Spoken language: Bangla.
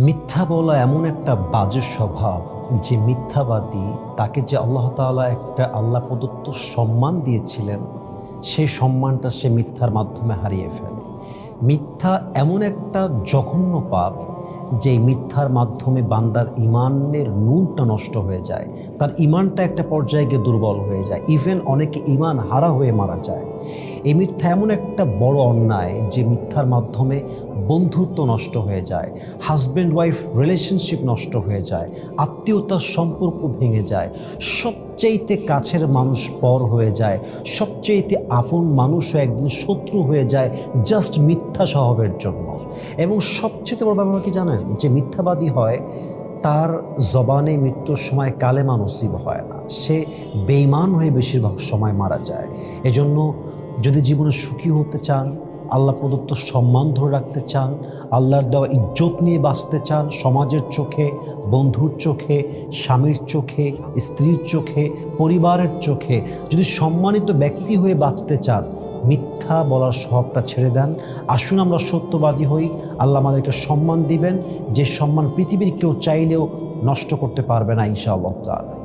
মিথ্যা বলা এমন একটা বাজে স্বভাব যে মিথ্যাবাদী তাকে যে আল্লাহ তাআলা একটা আল্লাহ প্রদত্ত সম্মান দিয়েছিলেন, সেই সম্মানটা সে মিথ্যার মাধ্যমে হারিয়ে ফেলে। মিথ্যা এমন একটা জঘন্য পাপ যে মিথ্যার মাধ্যমে বান্দার ইমানের নুনটা নষ্ট হয়ে যায়, তার ইমানটা একটা পর্যায়ে গিয়ে দুর্বল হয়ে যায়, ইভেন অনেকে ইমান হারা হয়ে মারা যায়। এই মিথ্যা এমন একটা বড় অন্যায় যে মিথ্যার মাধ্যমে বন্ধুত্ব নষ্ট হয়ে যায়, হাজব্যান্ড ওয়াইফ রিলেশনশিপ নষ্ট হয়ে যায়, আত্মীয়তার সম্পর্ক ভেঙে যায়, সবচেয়েতে কাছের মানুষ পর হয়ে যায়, সবচেয়েতে আপন মানুষও একদিন শত্রু হয়ে যায় জাস্ট মিথ্যা স্বভাবের জন্য। এবং সবচেয়ে বড় ব্যাপার কি জানেন, যে মিথ্যাবাদী হয় তার জবানে মৃত্যুর সময় কালেমা নসিব হয় না, সে বেঈমান হয়ে বেশিরভাগ সময় মারা যায়। এজন্য যদি জীবনে সুখী হতে চান, আল্লাহ প্রদত্ত সম্মান ধরে রাখতে চান, আল্লাহর দেওয়া ইজ্জত নিয়ে বাঁচতে চান, সমাজের চোখে, বন্ধুর চোখে, স্বামীর চোখে, স্ত্রীর চোখে, পরিবারের চোখে যদি সম্মানিত ব্যক্তি হয়ে বাঁচতে চান, মিথ্যা বলার স্বভাবটা ছেড়ে দেন। আসুন আমরা সত্যবাদী হই, আল্লাহ আমাদেরকে সম্মান দিবেন, যে সম্মান পৃথিবীর কেউ চাইলেও নষ্ট করতে পারবে না ইনশাআল্লাহ তাআলা।